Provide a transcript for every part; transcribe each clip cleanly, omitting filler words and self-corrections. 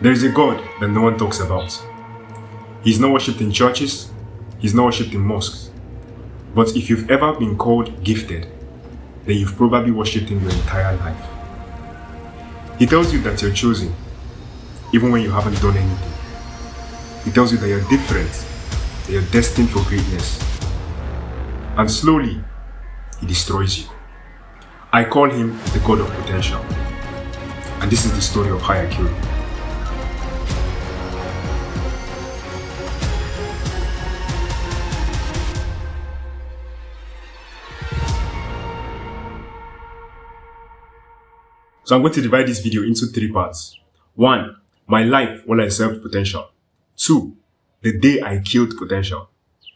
There is a God that no one talks about. He's not worshipped in churches, he's not worshipped in mosques. But if you've ever been called gifted, then you've probably worshipped him your entire life. He tells you that you're chosen, even when you haven't done anything. He tells you that you're different, that you're destined for greatness. And slowly, he destroys you. I call him the God of potential. And this is the story of how I killed him. So I'm going to divide this video into 3 parts. 1. My life while I served potential. 2. The day I killed potential.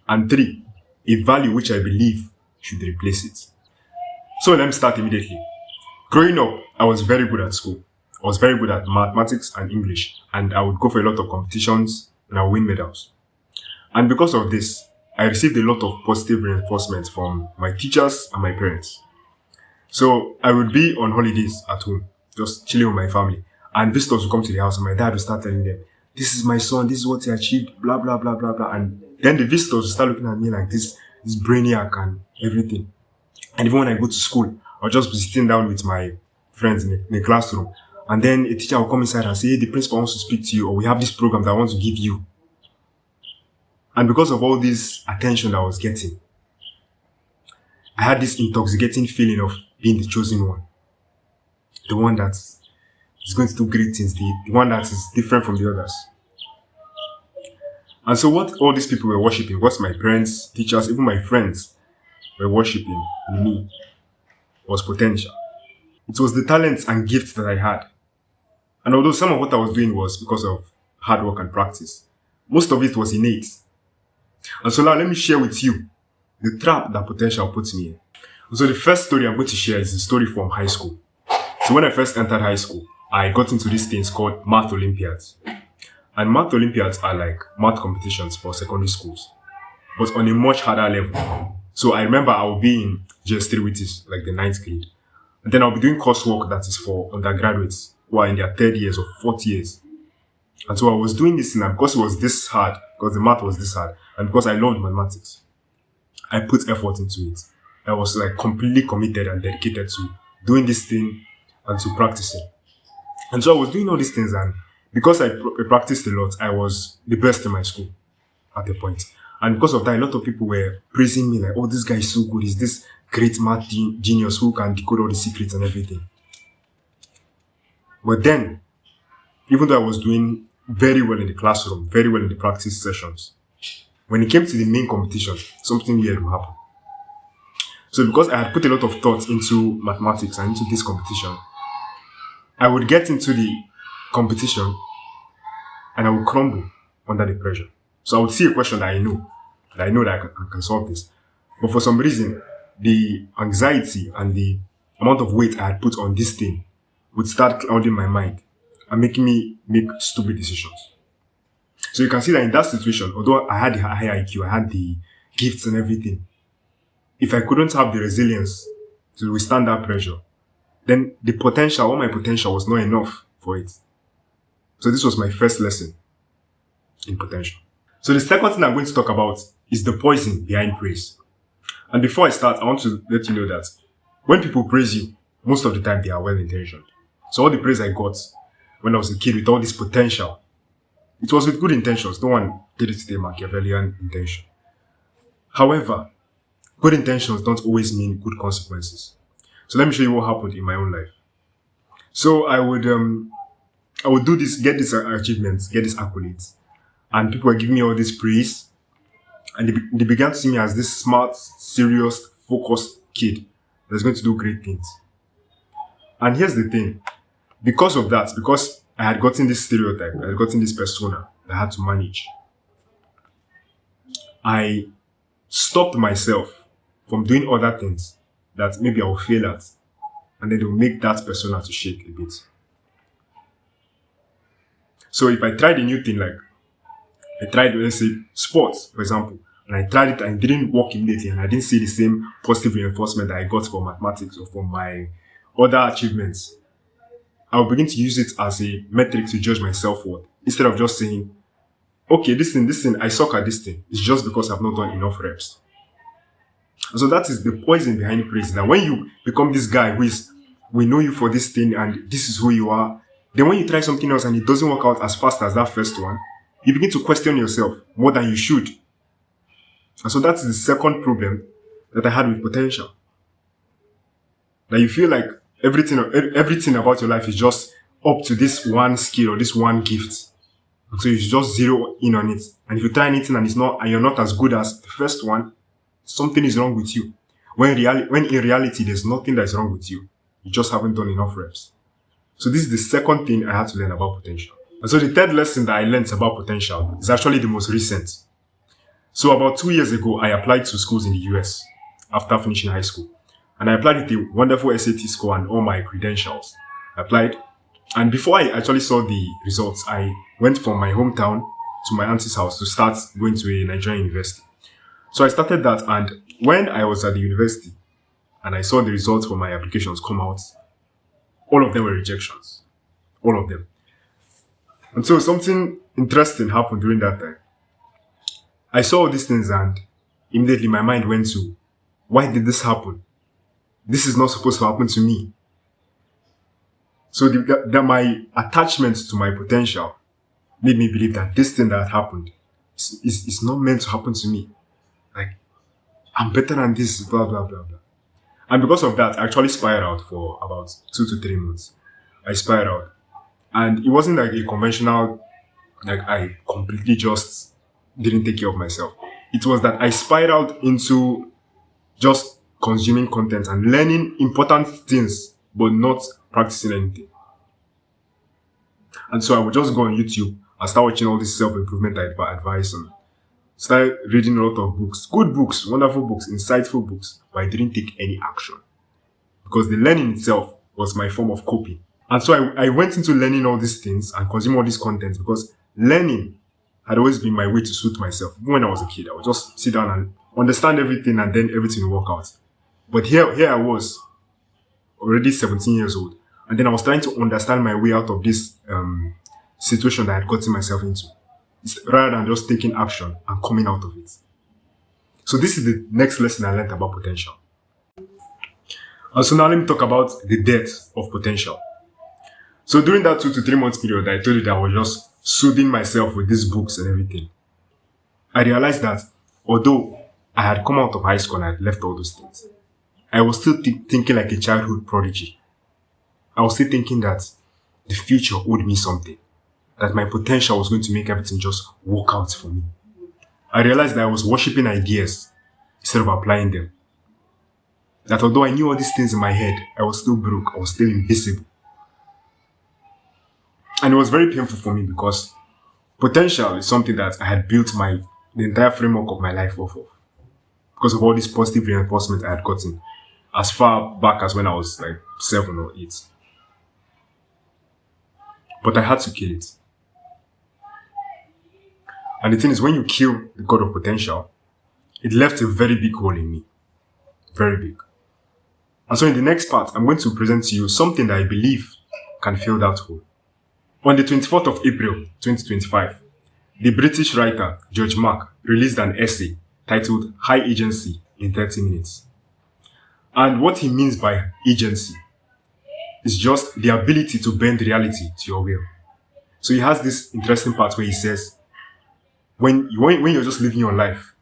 And 3. A value which I believe should replace it. So let me start immediately. Growing up, I was very good at school. I was very good at mathematics and English, and I would go for a lot of competitions and I would win medals. And because of this, I received a lot of positive reinforcement from my teachers and my parents. So I would be on holidays at home, just chilling with my family. And visitors would come to the house and my dad would start telling them, this is my son, this is what he achieved, blah, blah, blah, blah, blah. And then the visitors would start looking at me like this brainiac and everything. And even when I go to school, I'll just be sitting down with my friends in the classroom. And then a teacher will come inside and say, hey, the principal wants to speak to you, or we have this program that I want to give you. And because of all this attention that I was getting, I had this intoxicating feeling of being the chosen one. The one that is going to do great things, the one that is different from the others. And so what all these people were worshipping, what my parents, teachers, even my friends were worshipping in me was potential. It was the talents and gifts that I had. And although some of what I was doing was because of hard work and practice, most of it was innate. And so now let me share with you the trap that potential puts me in. So the first story I'm going to share is the story from high school. So when I first entered high school, I got into these things called math Olympiads. And math Olympiads are like math competitions for secondary schools, but on a much harder level. So I remember I would be in GS3, which is like the 9th grade. And then I'll be doing coursework that is for undergraduates who are in their 3rd years or 4th years. And so I was doing this thing, and because it was this hard, because the math was this hard, and because I loved mathematics, I put effort into it. I was like completely committed and dedicated to doing this thing and to practicing. And so I was doing all these things, and because I practiced a lot, I was the best in my school at a point. And because of that, a lot of people were praising me like, oh, this guy is so good. He's this great math genius who can decode all the secrets and everything. But then, even though I was doing very well in the classroom, very well in the practice sessions, when it came to the main competition, something weird would happen. So because I had put a lot of thought into mathematics and into this competition, I would get into the competition and I would crumble under the pressure. So I would see a question that I know that I can solve this. But for some reason, the anxiety and the amount of weight I had put on this thing would start clouding my mind and making me make stupid decisions. So you can see that in that situation, although I had the high IQ, I had the gifts and everything, if I couldn't have the resilience to withstand that pressure, then the potential, all my potential was not enough for it. So this was my first lesson in potential. So the second thing I'm going to talk about is the poison behind praise. And before I start, I want to let you know that when people praise you, most of the time they are well-intentioned. So all the praise I got when I was a kid with all this potential, it was with good intentions. No one did it with a Machiavellian intention. However, good intentions don't always mean good consequences. So let me show you what happened in my own life. So I would do this, get these achievements, get these accolades. And people were giving me all this praise. And they began to see me as this smart, serious, focused kid that's going to do great things. And here's the thing. Because of that, because I had gotten this stereotype, I had gotten this persona that I had to manage, I stopped myself from doing other things that maybe I will fail at. And then they will make that persona to shake a bit. So if I tried a new thing, like I tried, let's say, sports, for example, and I tried it and it didn't work immediately, and I didn't see the same positive reinforcement that I got for mathematics or for my other achievements, I'll begin to use it as a metric to judge my self-worth. Instead of just saying, okay, this thing, I suck at this thing. It's just because I've not done enough reps. And so that is the poison behind praise. That when you become this guy who is, we know you for this thing and this is who you are, then when you try something else and it doesn't work out as fast as that first one, you begin to question yourself more than you should. And so that's the second problem that I had with potential. That you feel like everything about your life is just up to this one skill or this one gift. And so you just zero in on it. And if you try anything and you're not as good as the first one, something is wrong with you. When in reality, there's nothing that's wrong with you. You just haven't done enough reps. So this is the second thing I had to learn about potential. And so the third lesson that I learned about potential is actually the most recent. So about 2 years ago, I applied to schools in the US after finishing high school. And I applied with a wonderful SAT score and all my credentials. I applied. And before I actually saw the results, I went from my hometown to my auntie's house to start going to a Nigerian university. So I started that, and when I was at the university and I saw the results for my applications come out, all of them were rejections. All of them. And so something interesting happened during that time. I saw all these things and immediately my mind went to, why did this happen? This is not supposed to happen to me. So my attachment to my potential made me believe that this thing that happened is not meant to happen to me. Like, I'm better than this, blah, blah, blah, blah. And because of that, I actually spiraled for about 2 to 3 months. I spiraled. And it wasn't like a conventional, like I completely just didn't take care of myself. It was that I spiraled into just consuming content and learning important things, but not practicing anything. And so I would just go on YouTube and start watching all this self-improvement advice and start reading a lot of books, good books, wonderful books, insightful books, but I didn't take any action because the learning itself was my form of coping. And so I went into learning all these things and consuming all this content because learning had always been my way to suit myself. Even when I was a kid, I would just sit down and understand everything and then everything would work out. But here I was, already 17 years old, and then I was trying to understand my way out of this situation that I had gotten myself into, rather than just taking action and coming out of it. So this is the next lesson I learned about potential. And so now let me talk about the death of potential. So during that 2 to 3 months period, I told you that I was just soothing myself with these books and everything. I realized that although I had come out of high school and I had left all those things, I was still thinking like a childhood prodigy. I was still thinking that the future owed me something, that my potential was going to make everything just work out for me. I realized that I was worshipping ideas instead of applying them. That although I knew all these things in my head, I was still broke, I was still invisible. And it was very painful for me because potential is something that I had built the entire framework of my life off of. Because of all this positive reinforcement I had gotten as far back as when I was like 7 or 8. But I had to kill it. And the thing is, when you kill the god of potential, it left a very big hole in me. Very big. And so in the next part, I'm going to present to you something that I believe can fill that hole. On the 24th of April, 2025, the British writer George Mark released an essay titled High Agency in 30 Minutes. And what he means by agency is just the ability to bend reality to your will. So he has this interesting part where he says, when you're just living your life,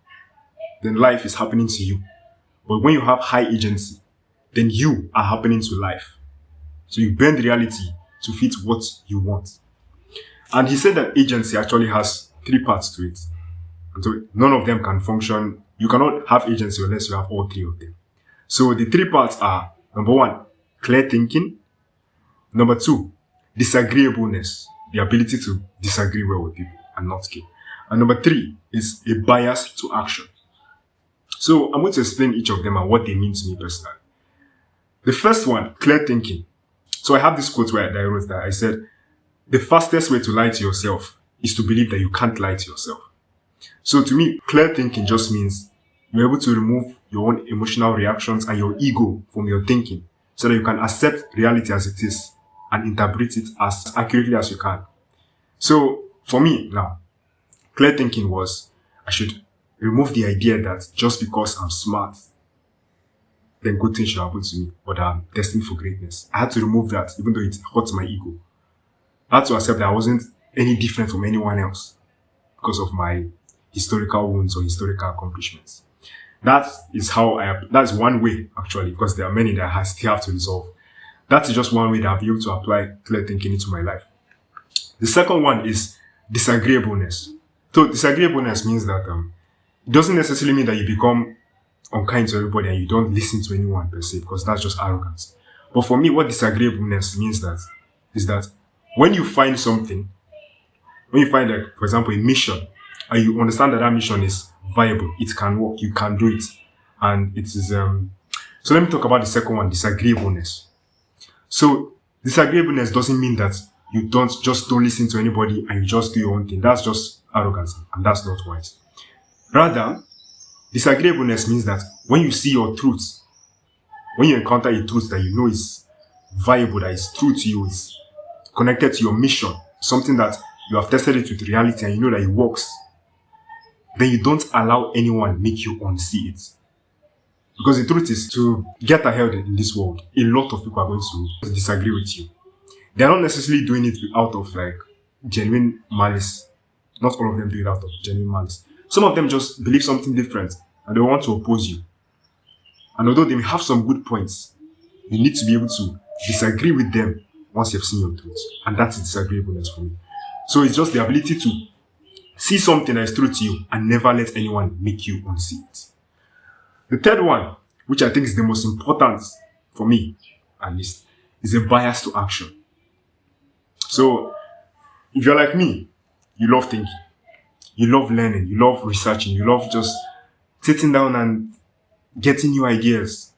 then life is happening to you. But when you have high agency, then you are happening to life. So you bend reality to fit what you want. And he said that agency actually has 3 parts to it. And so none of them can function. You cannot have agency unless you have all 3 of them. So the 3 parts are, number 1, clear thinking. Number 2, disagreeableness, the ability to disagree well with people and not care. And number 3 is a bias to action. So I'm going to explain each of them and what they mean to me personally. The first one, clear thinking. So I have this quote where I wrote that I said, the fastest way to lie to yourself is to believe that you can't lie to yourself. So to me, clear thinking just means you're able to remove your own emotional reactions and your ego from your thinking so that you can accept reality as it is and interpret it as accurately as you can. So for me now, clear thinking was I should remove the idea that just because I'm smart, then good things should happen to me, or that I'm destined for greatness. I had to remove that, even though it hurts my ego. I had to accept that I wasn't any different from anyone else because of my historical wounds or historical accomplishments. That's one way, actually, because there are many that I still have to resolve. That is just one way that I'll be able to apply clear thinking into my life. The second one is disagreeableness. So disagreeableness means that it doesn't necessarily mean that you become unkind to everybody and you don't listen to anyone per se, because that's just arrogance. But for me, what disagreeableness means is that when you find something, when you find, like, for example, a mission, and you understand that mission is viable, it can work, you can do it, and it is so let me talk about the second one, disagreeableness. So disagreeableness doesn't mean that you don't listen to anybody and you just do your own thing. That's just arrogance, and that's not wise. Rather, disagreeableness means that when you see your truth, when you encounter a truth that you know is viable, that is true to you, is connected to your mission, something that you have tested it with reality and you know that it works, then you don't allow anyone make you unsee it. Because the truth is, to get ahead in this world, a lot of people are going to disagree with you. They are not necessarily doing it out of genuine malice. Not all of them do it out of genuine malice. Some of them just believe something different and they want to oppose you. And although they may have some good points, you need to be able to disagree with them once you've seen your truth. And that's disagreeableness for me. So it's just the ability to see something that is true to you and never let anyone make you unsee it. The third one, which I think is the most important for me, at least, is a bias to action. So if you're like me, you love thinking, you love learning, you love researching, you love just sitting down and getting new ideas.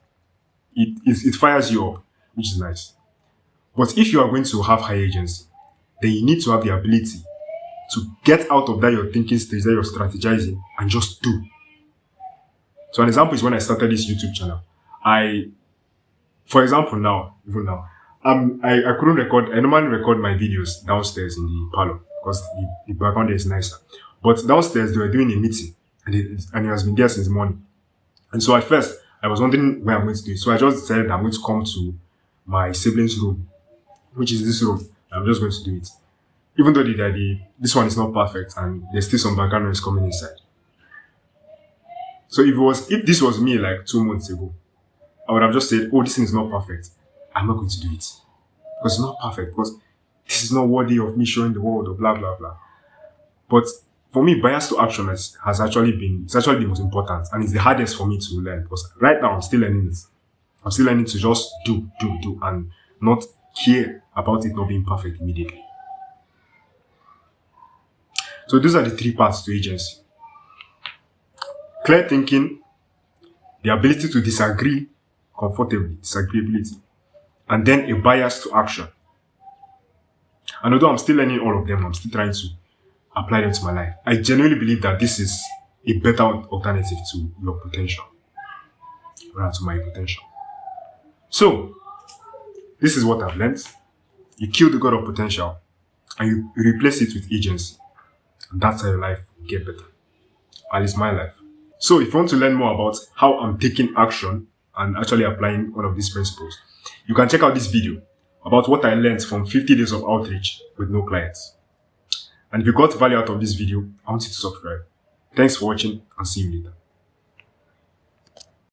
It fires you up, which is nice. But if you are going to have high agency, then you need to have the ability to get out of that your thinking stage, that you're strategizing, and just do. So an example is when I started this YouTube channel. For example, even now, I couldn't record. I normally record my videos downstairs in the parlor because the background there is nicer. But downstairs they were doing a meeting, and it has been there since morning. And so at first I was wondering where I'm going to do it. So I just decided that I'm going to come to my siblings' room, which is this room. I'm just going to do it. Even though this one is not perfect and there's still some background noise coming inside. So if this was me 2 months ago, I would have just said, oh, this thing is not perfect. I'm not going to do it. Because it's not perfect. Because this is not worthy of me showing the world or blah, blah, blah. But for me, bias to action it's actually the most important. And it's the hardest for me to learn. Because right now, I'm still learning it. I'm still learning to just do, and not care about it not being perfect immediately. So those are the three parts to agency. Clear thinking, the ability to disagree comfortably, disagreeability, and then a bias to action. And although I'm still learning all of them, I'm still trying to apply them to my life. I genuinely believe that this is a better alternative to your potential, rather to my potential. So, this is what I've learned. You kill the god of potential and you replace it with agency. And that's how your life will get better. At least my life. So if you want to learn more about how I'm taking action and actually applying one of these principles, you can check out this video about what I learned from 50 days of outreach with no clients. And if you got value out of this video, I want you to subscribe. Thanks for watching and see you later.